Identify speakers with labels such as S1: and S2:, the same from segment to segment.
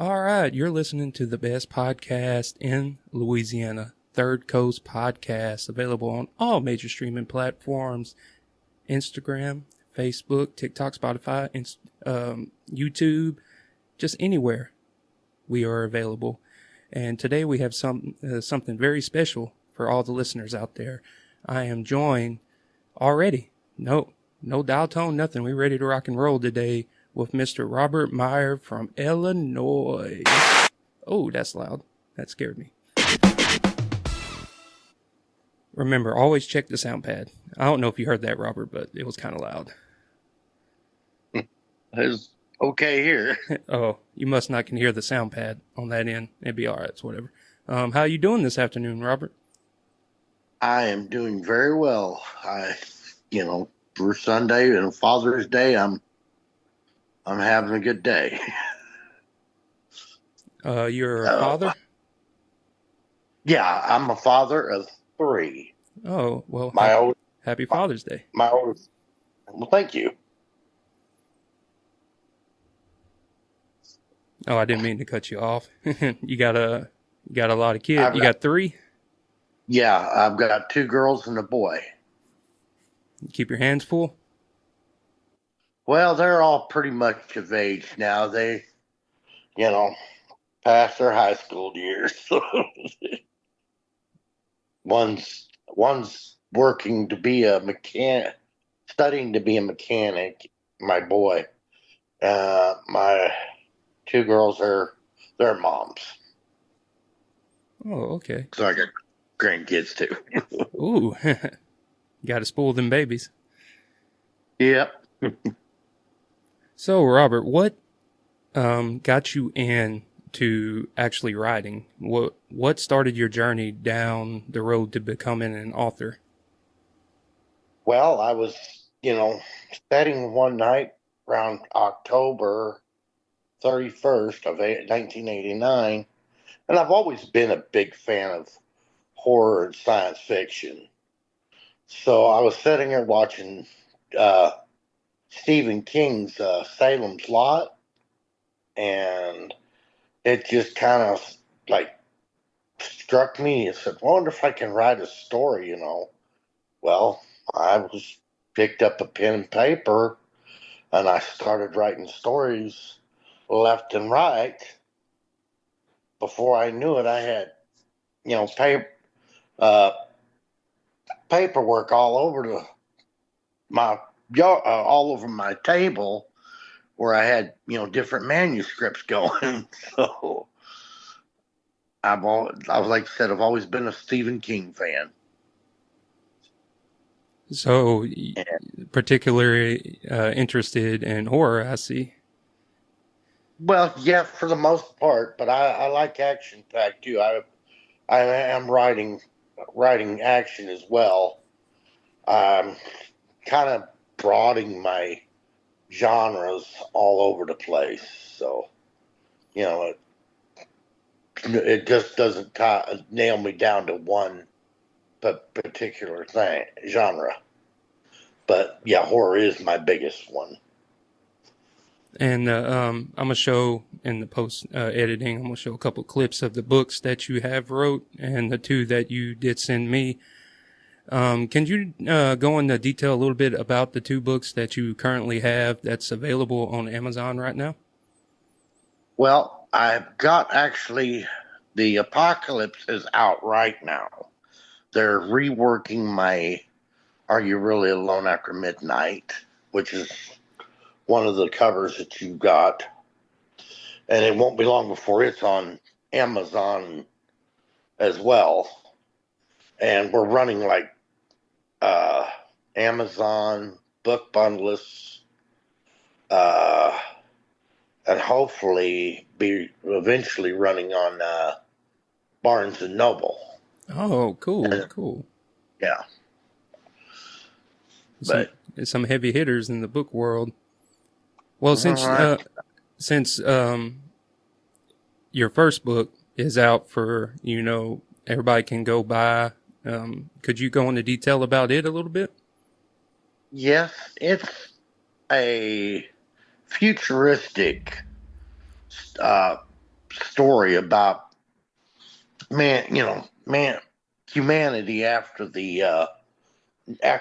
S1: All right, you're listening to the best podcast in Louisiana, Third Coast Podcast, available on all major streaming platforms, Instagram, Facebook, TikTok, Spotify, YouTube, just anywhere we are available. And today we have something very special for all the listeners out there. I am joined already. No dial tone, nothing. We're ready to rock and roll today with Mr. Robert Meyer from Illinois. Oh, that's loud. That scared me. Remember, always check the sound pad. I don't know if you heard that, Robert, but it was kind of loud.
S2: It's okay here.
S1: Oh, you must not can hear the sound pad on that end. It'd be all right. It's whatever. How you doing this afternoon, Robert?
S2: I am doing very well. For Sunday and Father's Day, I'm having a good day.
S1: You're a father?
S2: Yeah, I'm a father of 3.
S1: Oh, well, happy Father's Day.
S2: Well, thank you.
S1: Oh, I didn't mean to cut you off. You got a lot of kids. You got 3?
S2: Yeah, I've got 2 girls and a boy.
S1: You keep your hands full?
S2: Well, they're all pretty much of age now. They, past their high school years. One's working to be a mechanic, studying to be a mechanic. My boy, my 2 girls are their moms.
S1: Oh, okay.
S2: So I got grandkids too.
S1: Ooh, got to spoil them babies.
S2: Yep.
S1: So, Robert, what got you into actually writing? What started your journey down the road to becoming an author?
S2: Well, I was, studying one night around October 31st of 1989, and I've always been a big fan of horror and science fiction. So I was sitting here watching Stephen King's Salem's Lot, and it just kind of struck me. I said, I wonder if I can write a story, Well, I picked up a pen and paper, and I started writing stories left and right. Before I knew it, I had, paperwork all over all over my table, where I had, different manuscripts going. So like I said, I've always been a Stephen King fan.
S1: So, particularly interested in horror, I see.
S2: Well, yeah, for the most part, but I like action packed too. I am writing action as well. I'm kind of broadening my genres all over the place, so it just doesn't nail me down to one particular genre. But yeah, horror is my biggest one.
S1: And I'm going to show in the post editing, I'm going to show a couple clips of the books that you have wrote and the 2 that you did send me. Can you go into detail a little bit about the 2 books that you currently have that's available on Amazon right now?
S2: Well, I've got actually The Apocalypse is out right now. They're reworking my Are You Really Alone After Midnight, which is one of the covers that you got. And it won't be long before it's on Amazon as well. And we're running Amazon book bundles, and hopefully be eventually running on Barnes and Noble.
S1: Oh, cool.
S2: Yeah.
S1: Some heavy hitters in the book world. Well, since your first book is out for, everybody can go buy, could you go into detail about it a little bit?
S2: Yes, it's a futuristic story about man, humanity after the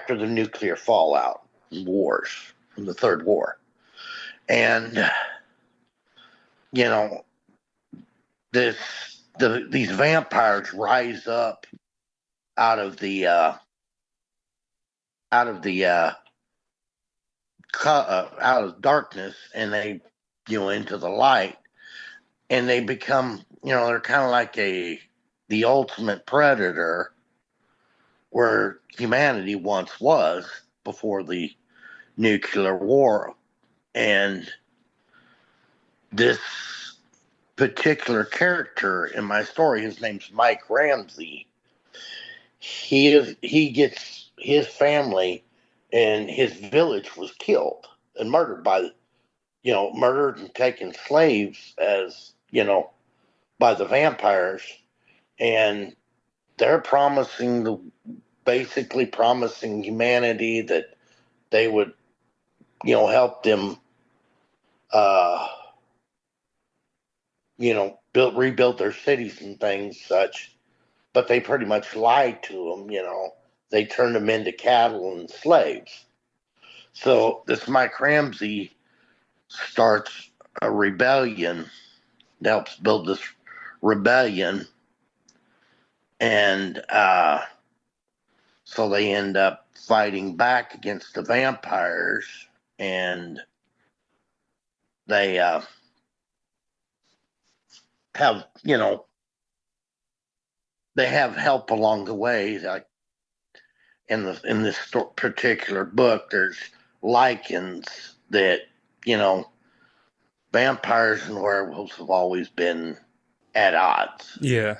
S2: nuclear fallout wars from the Third War, and you know these vampires rise up out of the out of the out of darkness, and they into the light, and they become they're kind of like the ultimate predator where humanity once was before the nuclear war. And this particular character in my story, his name's Mike Ramsey. He gets his family and his village was killed and murdered by murdered and taken slaves as by the vampires, and they're basically promising humanity that they would help them rebuild their cities and things such, but they pretty much lied to them. They turned them into cattle and slaves. So this Mike Ramsey starts a rebellion, helps build this rebellion, and so they end up fighting back against the vampires, and they have they have help along the way. Like in this particular book, there's lichens that vampires and werewolves have always been at odds.
S1: Yeah.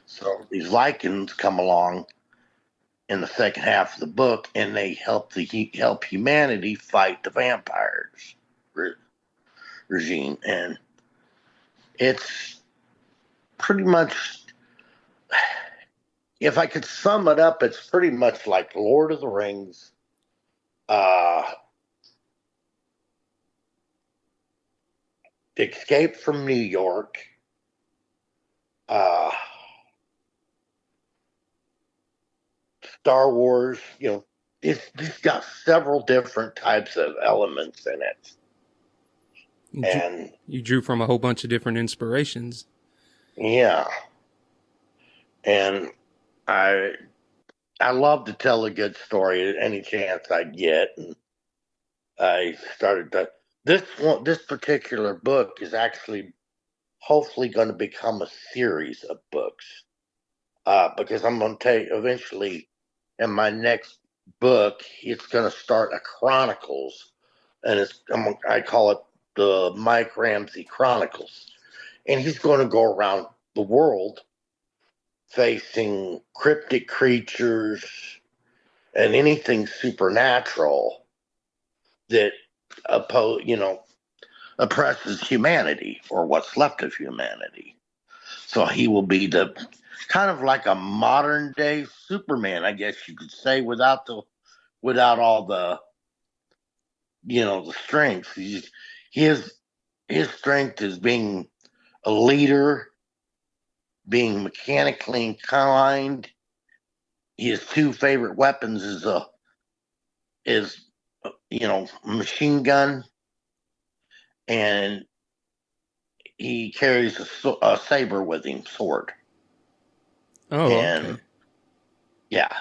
S2: So these lichens come along in the second half of the book, and they help humanity fight the vampires regime, and it's pretty much, if I could sum it up, it's pretty much like Lord of the Rings, Escape from New York, Star Wars. It's got several different types of elements in it. And
S1: you drew from a whole bunch of different inspirations.
S2: Yeah. And I love to tell a good story at any chance I get. And I started this particular book is actually hopefully going to become a series of books. Because I'm going to take eventually in my next book, it's going to start a chronicles, and I call it the Mike Ramsey Chronicles, and he's going to go around the world facing cryptic creatures and anything supernatural that oppresses humanity or what's left of humanity. So he will be the kind of like a modern day Superman, I guess you could say, without all the the strength. His strength is being a leader, being mechanically inclined. His two favorite weapons is machine gun, and he carries a saber with him, sword.
S1: Oh,
S2: and
S1: okay.
S2: Yeah,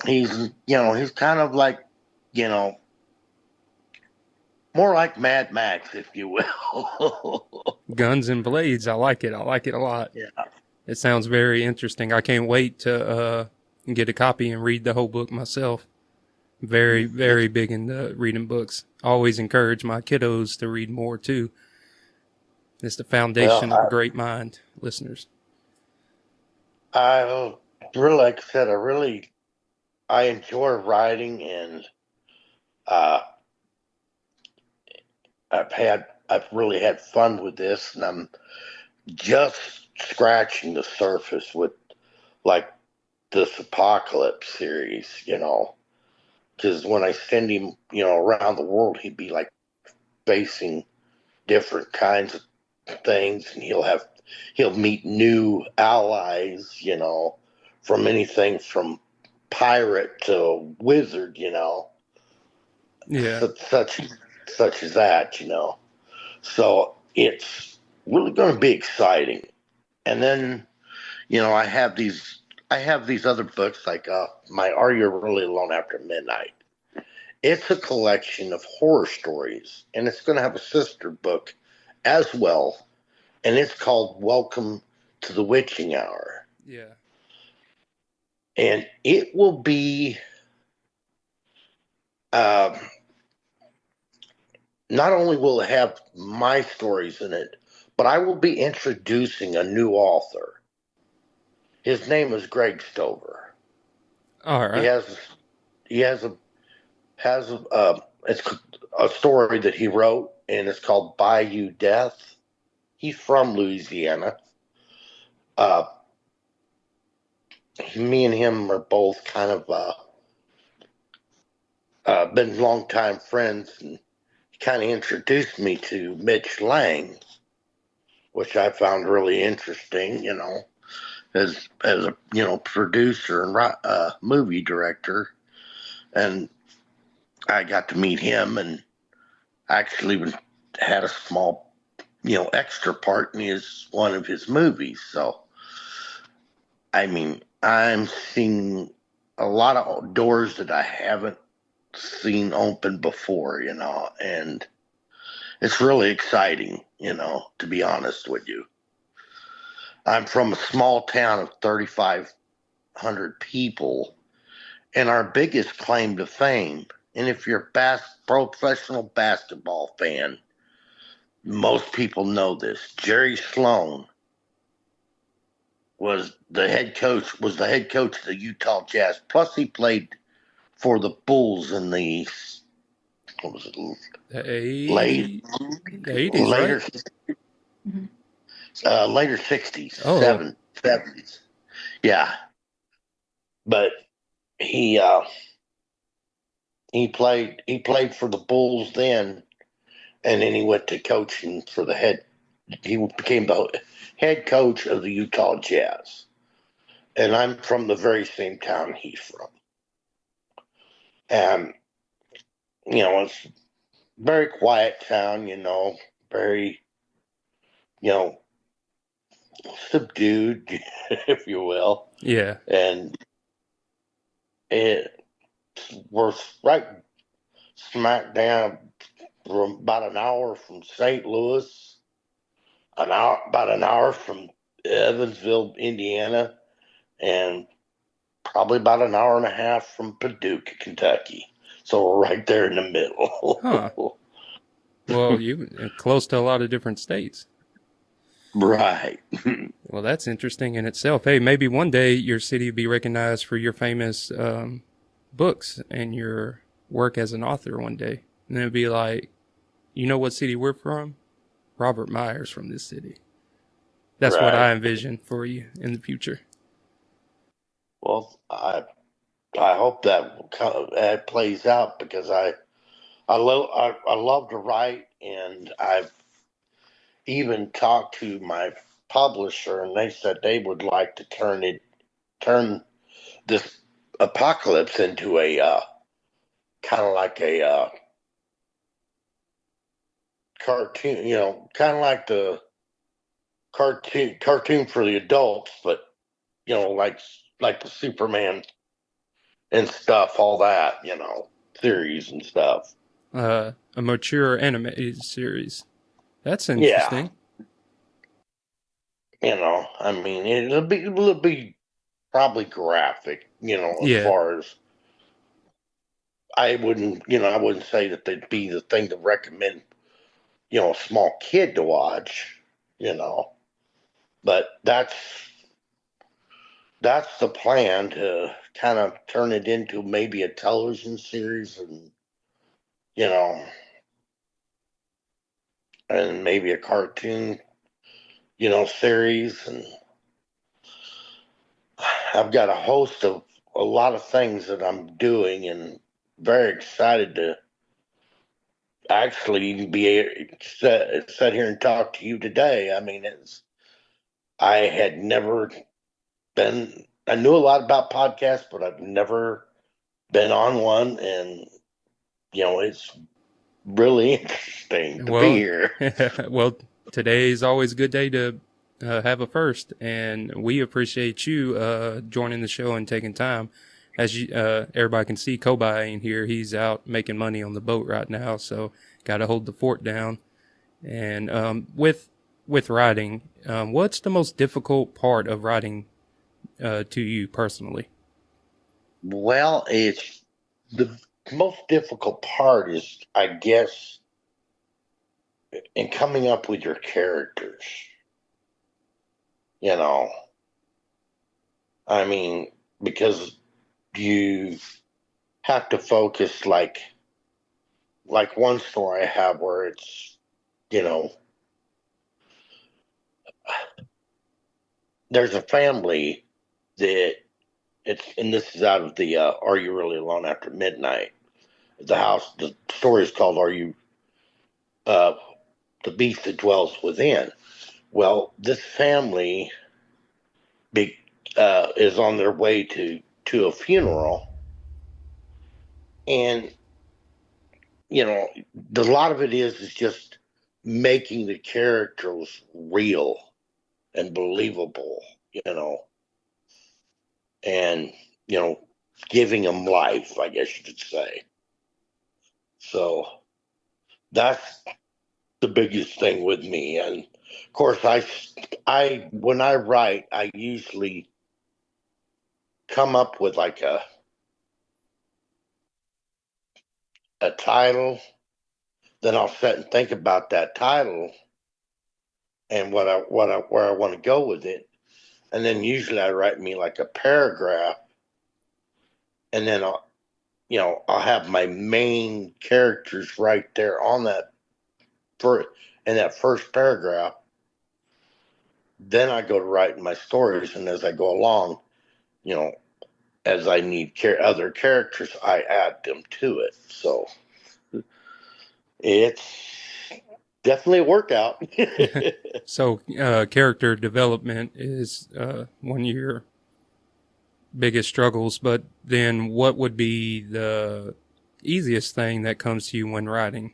S2: he's kind of like more like Mad Max, if you will.
S1: Guns and blades. I like it. I like it a lot.
S2: Yeah.
S1: It sounds very interesting. I can't wait to get a copy and read the whole book myself. Very, very big into reading books. Always encourage my kiddos to read more too. It's the foundation of a great mind, listeners.
S2: I really, like I said, I enjoy writing, and I've really had fun with this, and I'm just scratching the surface with like this Apocalypse series, because when I send him, around the world, he'd be like facing different kinds of things, and he'll meet new allies, from anything from pirate to wizard,
S1: Yeah.
S2: such as that, So it's really going to be exciting. And then, I have these other books like my Are You Really Alone After Midnight? It's a collection of horror stories, and it's going to have a sister book as well, and it's called Welcome to the Witching Hour.
S1: Yeah.
S2: And it will be uh, not only will it have my stories in it, but I will be introducing a new author. His name is Greg Stover.
S1: All
S2: He
S1: right.
S2: has he has it's a story that he wrote, and it's called Bayou Death. He's from Louisiana. Uh, Me and him are both kind of been longtime friends, and he kind of introduced me to Mitch Lang, which I found really interesting. As a producer and movie director, and I got to meet him, and actually even had a small extra part in his one of his movies. So I mean, I'm seeing a lot of doors that I haven't seen open before, and it's really exciting, to be honest with you. I'm from a small town of 3,500 people, and our biggest claim to fame, and if you're a professional basketball fan, most people know this. Jerry Sloan was the head coach of the Utah Jazz. Plus, he played for the Bulls in the what was it
S1: The
S2: late
S1: 80, the 80s, right?
S2: later later 60s,
S1: Oh,
S2: 70s. Yeah, but he uh, he played for the Bulls then, and then he went to coaching for the head. He became the head coach of the Utah Jazz, and I'm from the very same town he's from, and it's a very quiet town. Very you know subdued, if you will,
S1: yeah.
S2: and it we're right smack down from about an hour from St. Louis, about an hour from Evansville, Indiana, and probably about an hour and a half from Paducah, Kentucky. So we're right there in the
S1: Huh.
S2: middle.
S1: Well, you close to a lot of different states.
S2: Right.
S1: Well, that's interesting in itself. Hey, maybe one day your city will be recognized for your famous books and your work as an author one day. And it'll be like, you know what city we're from? Robert Meyer's from this city. That's what
S2: Right.
S1: I envision for you in the future.
S2: Well, I hope that plays out because I love to write, and I've even talked to my publisher, and they said they would like to turn this apocalypse into a kind of like a cartoon, kind of like the cartoon for the adults, but like the Superman and stuff, all that, series and stuff.
S1: A mature animated series. That's
S2: Yeah,
S1: interesting.
S2: I mean, it'll be probably graphic, as
S1: Yeah.
S2: far as I wouldn't say that they'd be the thing to recommend, a small kid to watch, but that's the plan, to kind of turn it into maybe a television series, and you know and maybe a cartoon series, and I've got a host of a lot of things that I'm doing, and very excited to actually be sit here and talk to you today. I mean, I had never been. I knew a lot about podcasts, but I've never been on one, and it's really interesting to be
S1: Well,
S2: here.
S1: well, today is always a good day to have a first, and we appreciate you joining the show and taking time. As everybody can see, Kobai ain't here. He's out making money on the boat right now, so got to hold the fort down. And with writing, what's the most difficult part of writing to you personally?
S2: Well, it's the most difficult part is, I guess, in coming up with your characters. You know, I mean, because you have to focus like one story I have where it's, you know, there's a family that and this is out of the Are You Really Alone After Midnight? The story is called Are You uh, the Beast That Dwells Within? Well, this family be, is on their way to a funeral, and a lot of it is just making the characters real and believable, you know, and giving them life, I guess you could say. So that's the biggest thing with me. And of course, I when I write, I usually come up with like a title. Then I'll sit and think about that title and where I want to go with it. And then usually I write me like a paragraph, and then I'll have my main characters right there on that first in that first paragraph. Then I go to writing my stories, and as I go along, you know, as I need other characters, I add them to it. So it's definitely a workout.
S1: So, character development is one of your biggest struggles, but then what would be the easiest thing that comes to you when writing?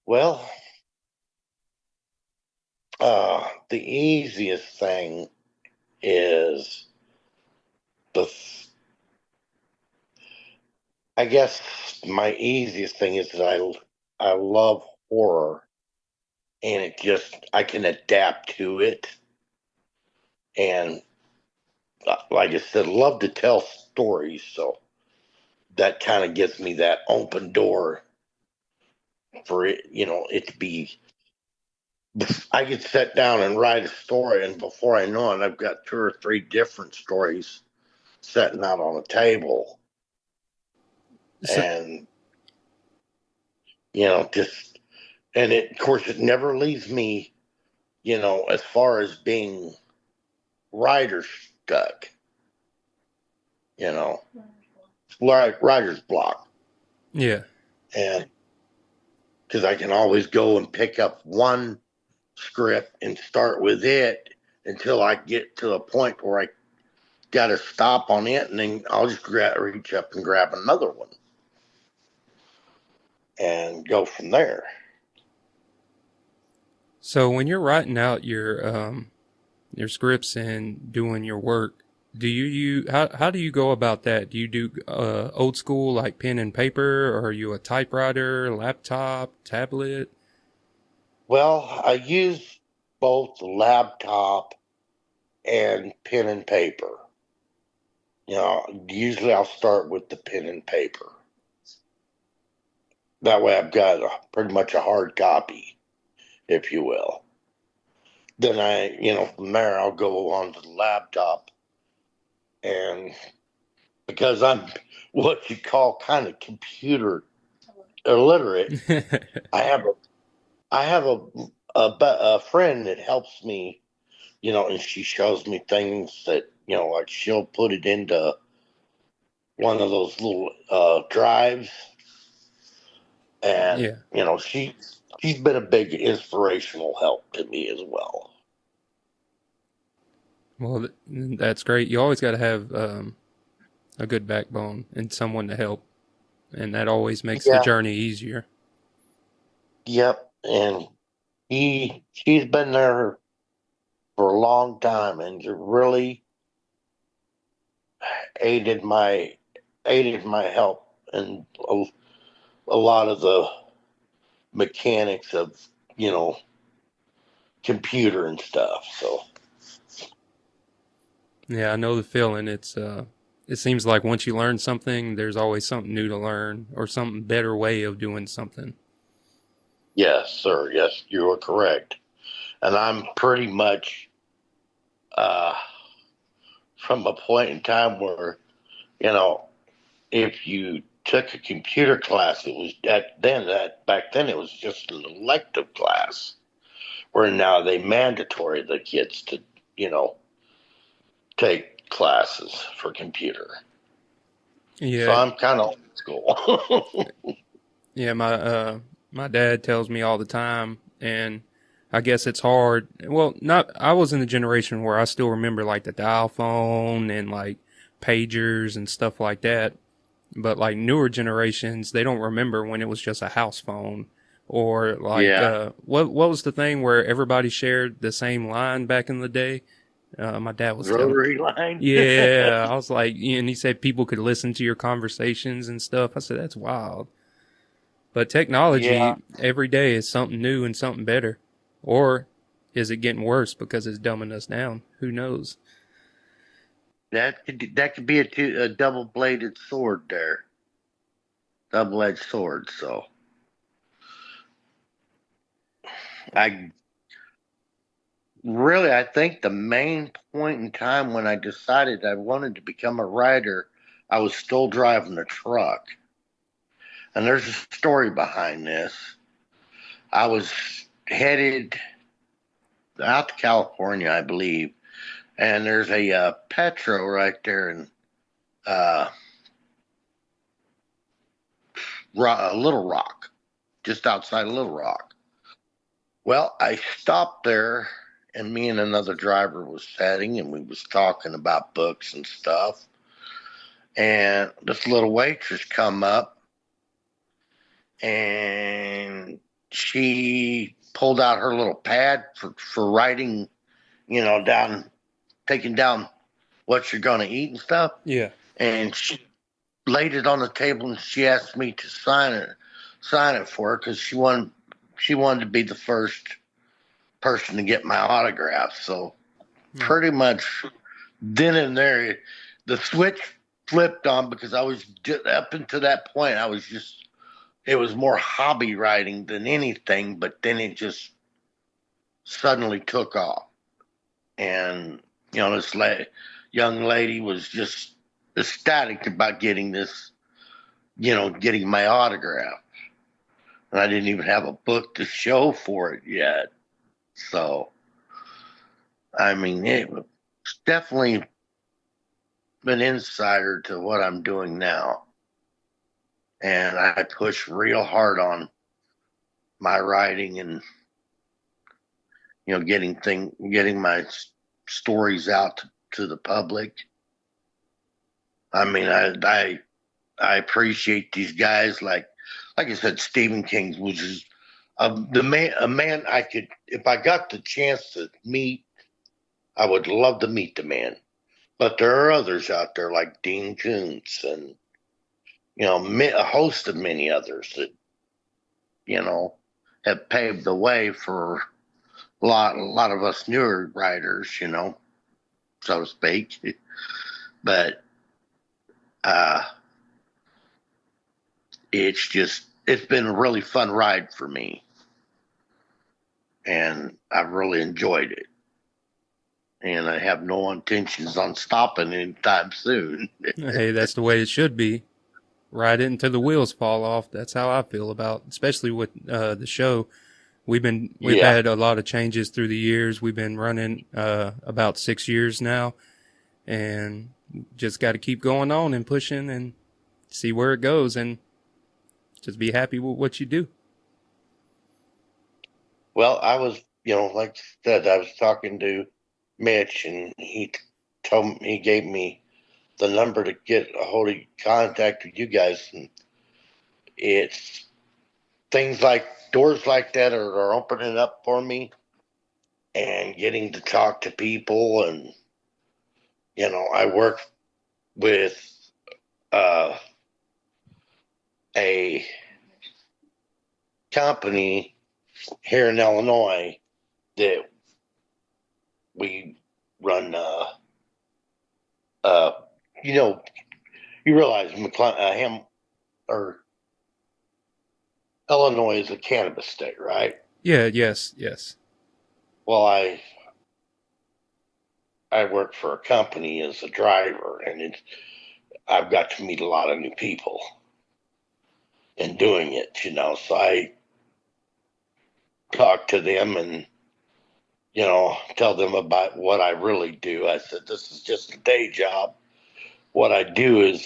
S2: Well, the easiest thing is the I guess my easiest thing is that I love horror, and I can adapt to it, and like I said, love to tell stories, so that kind of gives me that open door for it, it to be. I could sit down and write a story, and before I know it, I've got two or three different stories sitting out on a table,
S1: So,
S2: and just and it, of course, it never leaves me, as far as being writer stuck, you know, writer's block,
S1: yeah.
S2: and because I can always go and pick up one script and start with it until I get to a point where I got to stop on it, and then I'll just reach up and grab another one and go from there.
S1: So when you're writing out your scripts and doing your work, how do you go about that? Do you do old school like pen and paper, or are you a typewriter, laptop, tablet?
S2: Well, I use both laptop and pen and paper. Usually I'll start with the pen and paper. That way I've got pretty much a hard copy, if you will. Then from there I'll go on to the laptop, and because I'm what you call kind of computer illiterate, I have a I have a friend that helps me, and she shows me things that like she'll put it into one of those little drives, And,
S1: Yeah.
S2: she's been a big inspirational help to me as well.
S1: Well, that's great. You always got to have a good backbone and someone to help, and that always makes the
S2: Yeah.
S1: journey easier.
S2: Yep. And she's been there for a long time and really aided my help and a lot of the mechanics of, you know, computer and stuff. So
S1: Yeah, I know the feeling. It seems like once you learn something, there's always something new to learn or something better way of doing something.
S2: yes, sir. Yes, you are correct. And I'm pretty much uh, from a point in time where, you know, if you took a computer class, it was that back then it was just an elective class. Where now they mandatory the kids to, you know, take classes for computer. So
S1: Yeah,
S2: I'm kind of old school.
S1: yeah. My dad tells me all the time, and I guess it's hard. Well, not. I was in the generation where I still remember like the dial phone and like pagers and stuff like that. But like newer generations, they don't remember when it was just a house phone or like
S2: Yeah,
S1: what was the thing where everybody shared the same line back in the day? My dad was telling.
S2: rotary line.
S1: Yeah, I was like, and he said people could listen to your conversations and stuff. I said that's wild. But
S2: Yeah,
S1: technology every day is something new and something better, or is it getting worse because it's dumbing us down? Who knows?
S2: that could be a double bladed sword there, double edged sword. So I I think the main point in time when I decided I wanted to become a writer, I was still driving a truck, and there's a story behind this. I was headed out to California, I believe, and there's a Petro right there in uh, Little Rock, just outside of Little Rock. Well, I stopped there, and me and another driver was sitting, and we was talking about books and stuff. And this little waitress come up, and she pulled out her little pad for writing, taking down what you're going to eat and stuff.
S1: Yeah.
S2: And she laid it on the table, and she asked me to sign it for her because she wanted to be the first person to get my autograph. So
S1: Oh,
S2: pretty much then and there, the switch flipped on because I was just, up until that point, it was more hobby writing than anything, but then it just suddenly took off. And, this young lady was just ecstatic about getting this, getting my autograph. And I didn't even have a book to show for it yet. So, I mean, it was definitely an insider to what I'm doing now. And I push real hard on my writing and, getting my stories out to the public. I mean, I appreciate these guys like I said, Stephen King, which is a man I could, if I got the chance to meet, I would love to meet the man. But there are others out there like Dean Koontz and a host of many others that you know have paved the way for a lot of us newer writers, so to speak. But uh, it's been a really fun ride for me, and I've really enjoyed it. And I have no intentions on stopping anytime soon.
S1: hey, that's the way it should be. Ride it until the wheels fall off. That's how I feel about, especially with the show. We've
S2: Yeah.
S1: had a lot of changes through the years. We've been running about 6 years now, and just got to keep going on and pushing and see where it goes. And just be happy with what you do.
S2: Well, I was, like I said, I was talking to Mitch, and he gave me the number to get a hold of contact with you guys, and it's things like doors like that are opening up for me, and getting to talk to people, and I work with uh, a company here in Illinois that we run. Uh, you know, you realize him or Illinois is a cannabis state, right?
S1: Yeah, yes.
S2: Well, I work for a company as a driver, and I've got to meet a lot of new people in doing it. So I talk to them and tell them about what I really do. I said, this is just a day job. What I do is,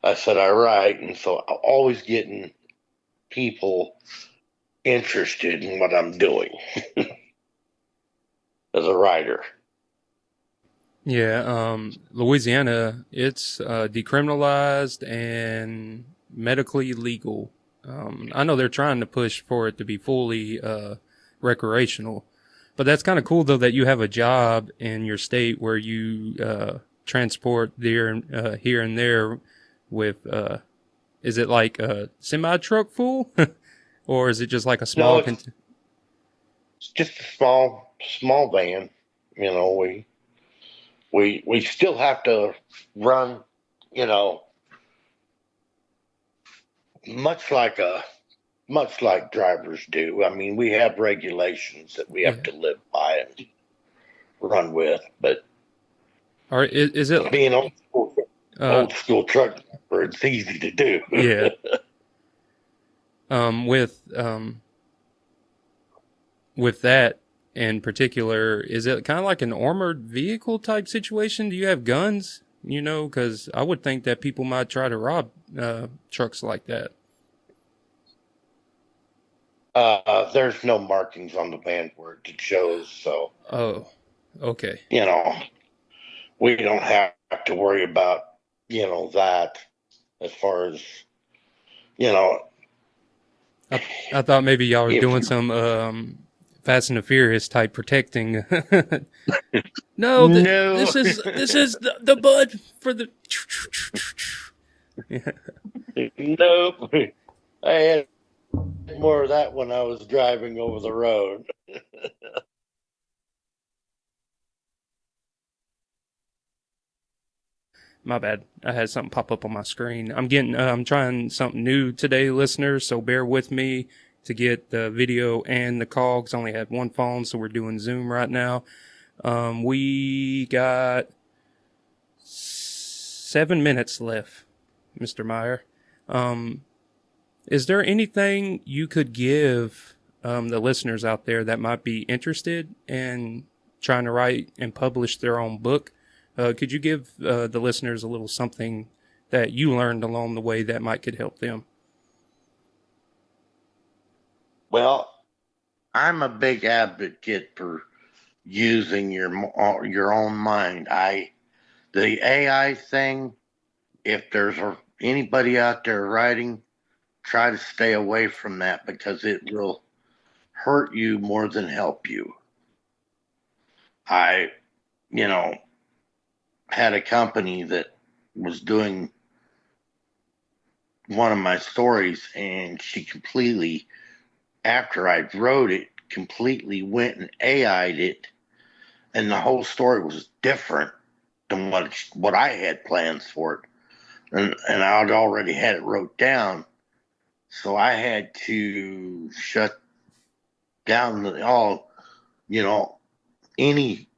S2: I said, I write. And so I'm always getting people interested in what I'm doing as a writer.
S1: Yeah, Louisiana, it's decriminalized and medically legal. I know they're trying to push for it to be fully recreational, but that's kind of cool though that you have a job in your state where you transport here and there with is it like a semi truck full or is it just like a
S2: No,
S1: small?
S2: it's just a small van. We still have to run, you know, much like a much like drivers do. I mean, we have regulations that we have
S1: Yeah.
S2: to live by and run with. But
S1: Or is it?
S2: being
S1: Uh,
S2: old school truck driver, it's easy to do.
S1: yeah. With that in particular, is it kind of like an armored vehicle type situation? Do you have guns? Because I would think that people might try to rob trucks like that.
S2: There's no markings on the van where it shows, so
S1: Oh, okay.
S2: you know we don't have to worry about that as far as you know
S1: I thought maybe y'all were
S2: if
S1: doing some Fast and the Furious type protecting. No,
S2: no.
S1: this is the bud for the. Yeah.
S2: Nope. I had more of that when I was driving over the road.
S1: My bad. I had something pop up on my screen. I'm trying something new today, listeners, so bear with me to get the video and the call because I only had one phone, so we're doing Zoom right now. We got 7 minutes left, Mr. Meyer. Is there anything you could give the listeners out there that might be interested in trying to write and publish their own book? Could you give the listeners a little something that you learned along the way that could help them?
S2: Well, I'm a big advocate for using your own mind. The AI thing. If there's anybody out there writing, try to stay away from that because it will hurt you more than help you. I, you know, had a company that was doing one of my stories, and she completely, after I wrote it, completely went and AI'd it, and the whole story was different than what I had plans for it, and I'd already had it wrote down, so I had to shut down any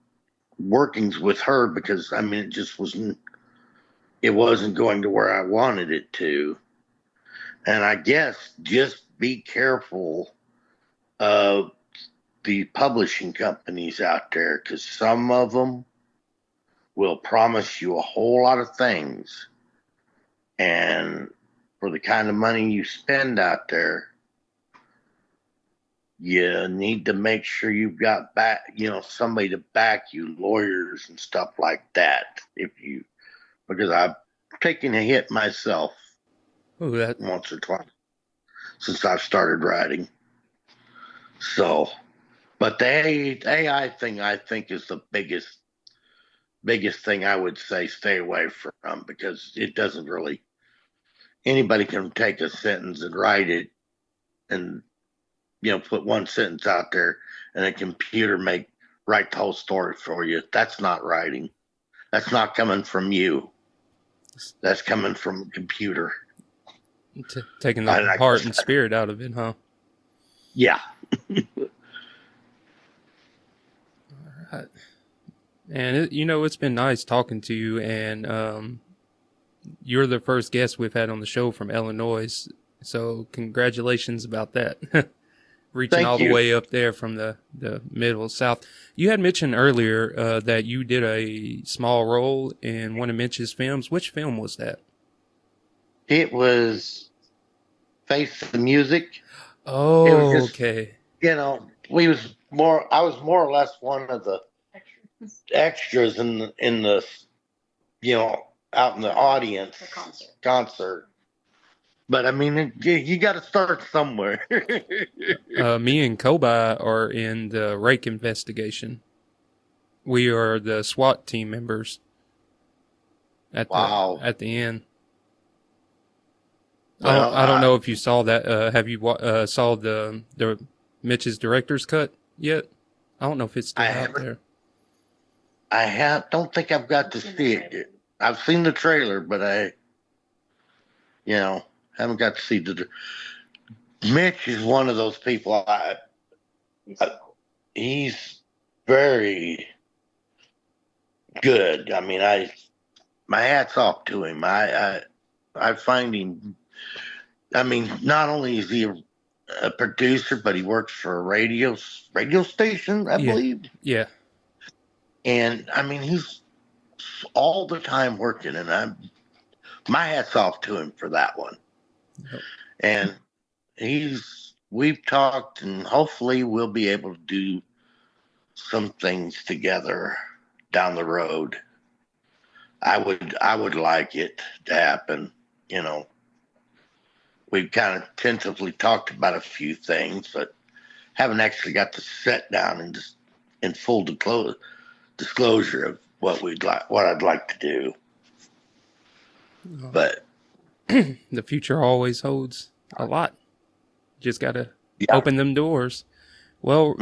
S2: workings with her because I mean it wasn't going to where I wanted it to. And I guess just be careful of the publishing companies out there because some of them will promise you a whole lot of things. And for the kind of money you spend out there, you need to make sure you've got somebody to back you, lawyers and stuff like that. Because I've taken a hit myself once or twice since I've started writing. So, but the AI thing, I think, is the biggest thing I would say stay away from, because it doesn't really, anybody can take a sentence and write it and, put one sentence out there, and a computer write the whole story for you. That's not writing. That's not coming from you. That's coming from a computer.
S1: Taking the heart and spirit out of it, huh?
S2: Yeah.
S1: All right. And it's been nice talking to you, and you're the first guest we've had on the show from Illinois, so congratulations about that. Reaching all the way up there from the middle south. You had mentioned earlier that you did a small role in one of Mitch's films. Which film was that?
S2: It was Face the Music.
S1: Oh, it was just, okay.
S2: I was more or less one of the extras in the out in the audience, the concert. But I mean, you got to start somewhere.
S1: Me and Kobai are in the rake investigation. We are the SWAT team members. At the end. Well, I don't know if you saw that. Have you saw the Mitch's director's cut yet? I don't know if it's still out there.
S2: I don't think I've got to see it yet. I've seen the trailer, but I haven't got to see Mitch is one of those people. He's very good. I mean, my hat's off to him. I find him. I mean, not only is he a producer, but he works for a radio station, I believe.
S1: Yeah.
S2: And I mean, he's all the time working, and my hat's off to him for that one. Yep. And we've talked, and hopefully we'll be able to do some things together down the road. I would like it to happen. We've kind of tentatively talked about a few things, but haven't actually got to sit down and just in full disclosure of what I'd like to do. But
S1: the future always holds a lot. Just got to open them doors. Well,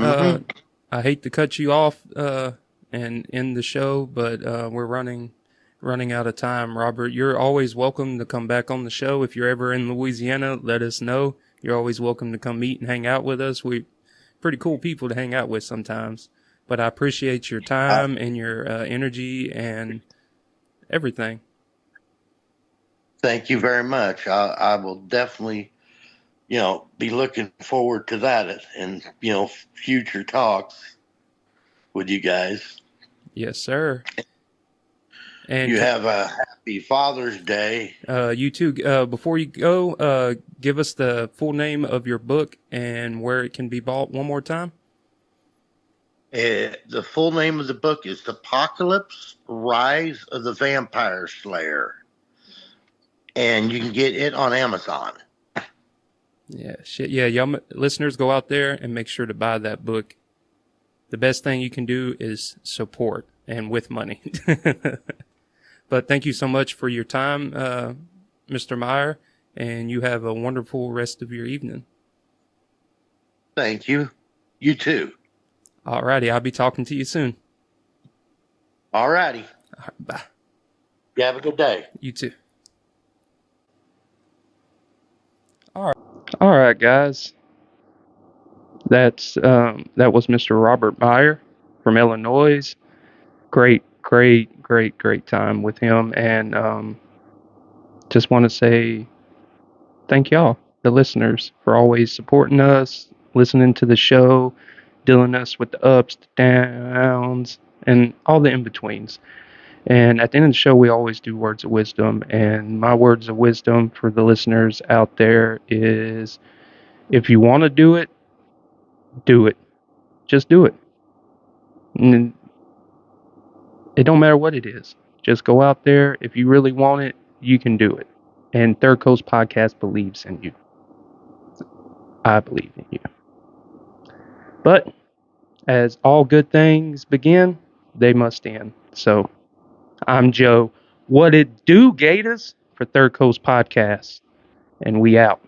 S1: I hate to cut you off and end the show, but we're running out of time. Robert, you're always welcome to come back on the show. If you're ever in Louisiana, let us know. You're always welcome to come meet and hang out with us. We're pretty cool people to hang out with sometimes. But I appreciate your time and your energy and everything.
S2: Thank you very much. I will definitely, be looking forward to that and, future talks with you guys.
S1: Yes, sir. And
S2: you have a happy Father's Day.
S1: You too. Before you go, give us the full name of your book and where it can be bought one more time.
S2: The full name of the book is Apocalypse: Rise of the Vampire Slayer. And you can get it on Amazon.
S1: Yeah, shit. Yeah, y'all listeners, go out there and make sure to buy that book. The best thing you can do is support, and with money. But thank you so much for your time, Mr. Meyer, and you have a wonderful rest of your evening.
S2: Thank you. You too.
S1: All righty. I'll be talking to you soon.
S2: All righty.
S1: All right, bye.
S2: You have a good day.
S1: You too. All right, guys. That was Mr. Robert Meyer from Illinois. Great time with him, and just want to say thank y'all, the listeners, for always supporting us, listening to the show, dealing us with the ups, the downs, and all the in-betweens. And at the end of the show, we always do words of wisdom. And my words of wisdom for the listeners out there is, if you want to do it, do it. Just do it. And it don't matter what it is. Just go out there. If you really want it, you can do it. And Third Coast Podcast believes in you. I believe in you. But as all good things begin, they must end. So I'm Joe. What it do, Gators, for Third Coast Podcast. And we out.